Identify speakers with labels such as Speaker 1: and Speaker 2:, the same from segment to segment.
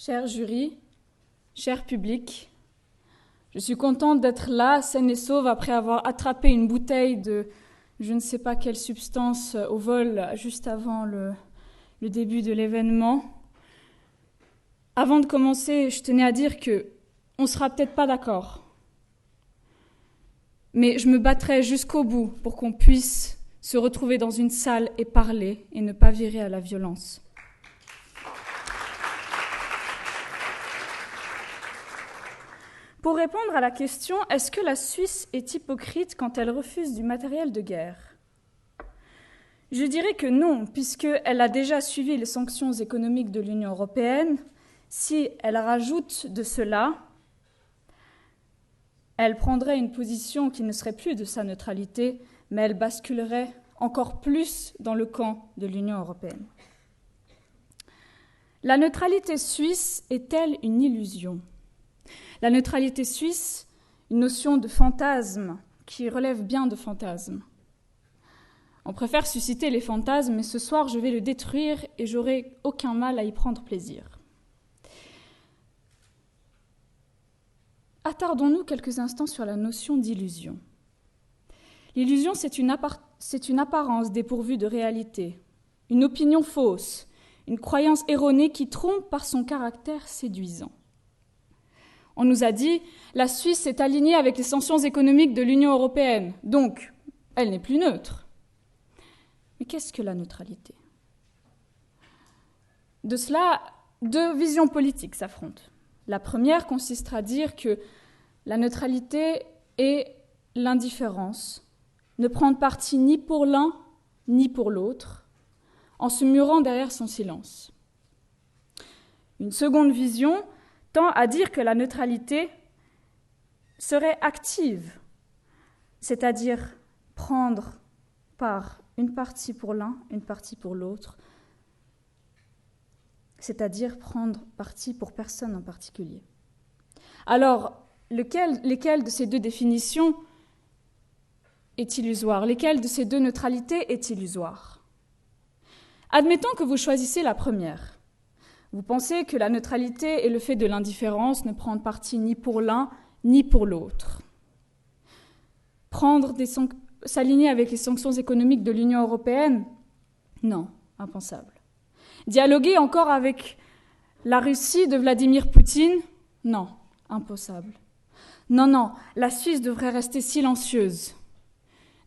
Speaker 1: Cher jury, cher public, je suis contente d'être là, saine et sauve, après avoir attrapé une bouteille de je ne sais pas quelle substance au vol juste avant le début de l'événement. Avant de commencer, je tenais à dire qu'on ne sera peut-être pas d'accord, mais je me battrai jusqu'au bout pour qu'on puisse se retrouver dans une salle et parler et ne pas virer à la violence. Pour répondre à la question « Est-ce que la Suisse est hypocrite quand elle refuse du matériel de guerre ?» Je dirais que non, puisqu'elle a déjà suivi les sanctions économiques de l'Union européenne. Si elle rajoute de cela, elle prendrait une position qui ne serait plus de sa neutralité, mais elle basculerait encore plus dans le camp de l'Union européenne. La neutralité suisse est-elle une illusion ? La neutralité suisse, une notion de fantasme qui relève bien de fantasme. On préfère susciter les fantasmes, mais ce soir je vais le détruire et j'aurai aucun mal à y prendre plaisir. Attardons-nous quelques instants sur la notion d'illusion. L'illusion, c'est une apparence dépourvue de réalité, une opinion fausse, une croyance erronée qui trompe par son caractère séduisant. On nous a dit « la Suisse est alignée avec les sanctions économiques de l'Union européenne, donc elle n'est plus neutre ». Mais qu'est-ce que la neutralité ? De cela, deux visions politiques s'affrontent. La première consistera à dire que la neutralité est l'indifférence, ne prendre parti ni pour l'un ni pour l'autre, en se murant derrière son silence. Une seconde vision tend à dire que la neutralité serait active, c'est-à-dire prendre part une partie pour l'un, une partie pour l'autre, c'est-à-dire prendre parti pour personne en particulier. Alors, lesquelles de ces deux définitions est illusoire ? Lesquelles de ces deux neutralités est illusoire ? Admettons que vous choisissez la première. Vous pensez que la neutralité est le fait de l'indifférence, ne prendre parti ni pour l'un ni pour l'autre. S'aligner avec les sanctions économiques de l'Union européenne ? Non, impensable. Dialoguer encore avec la Russie de Vladimir Poutine ? Non, impossible. Non, la Suisse devrait rester silencieuse,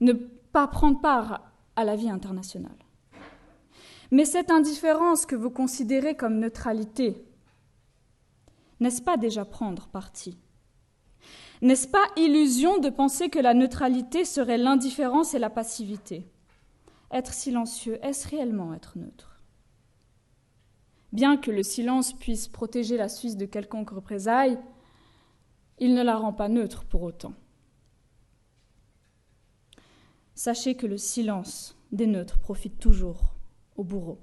Speaker 1: ne pas prendre part à la vie internationale. Mais cette indifférence que vous considérez comme neutralité, n'est-ce pas déjà prendre parti ? N'est-ce pas illusion de penser que la neutralité serait l'indifférence et la passivité ? Être silencieux, est-ce réellement être neutre ? Bien que le silence puisse protéger la Suisse de quelconque représailles, il ne la rend pas neutre pour autant. Sachez que le silence des neutres profite toujours aux bourreaux.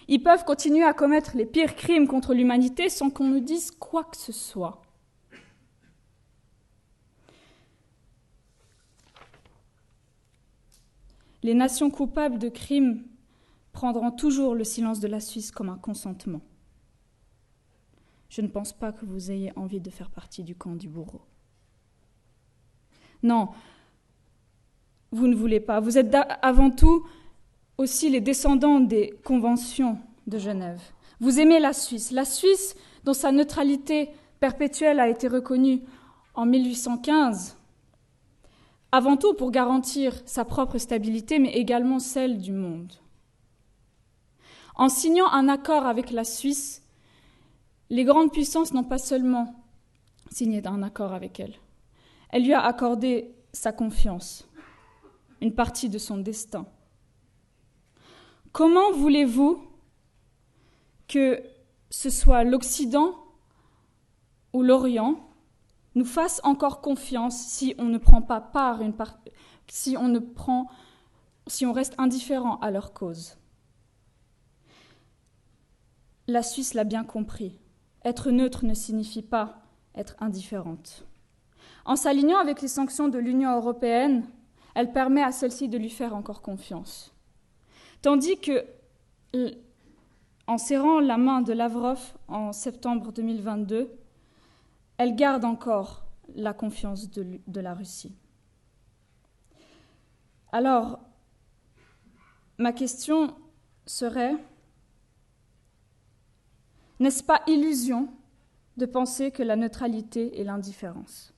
Speaker 1: Ils peuvent continuer à commettre les pires crimes contre l'humanité sans qu'on ne dise quoi que ce soit. Les nations coupables de crimes prendront toujours le silence de la Suisse comme un consentement. Je ne pense pas que vous ayez envie de faire partie du camp du bourreau. Non, vous ne voulez pas. Vous êtes avant tout aussi les descendants des conventions de Genève. Vous aimez la Suisse dont sa neutralité perpétuelle a été reconnue en 1815, avant tout pour garantir sa propre stabilité, mais également celle du monde. En signant un accord avec la Suisse, les grandes puissances n'ont pas seulement signé un accord avec elle, elle lui a accordé sa confiance, une partie de son destin. Comment voulez-vous que ce soit l'Occident ou l'Orient nous fasse encore confiance si on ne prend pas part, si on reste indifférent à leur cause ? La Suisse l'a bien compris. Être neutre ne signifie pas être indifférente. En s'alignant avec les sanctions de l'Union européenne, elle permet à celle-ci de lui faire encore confiance. Tandis que, en serrant la main de Lavrov en septembre 2022, elle garde encore la confiance de la Russie. Alors, ma question serait, n'est-ce pas illusion de penser que la neutralité est l'indifférence ?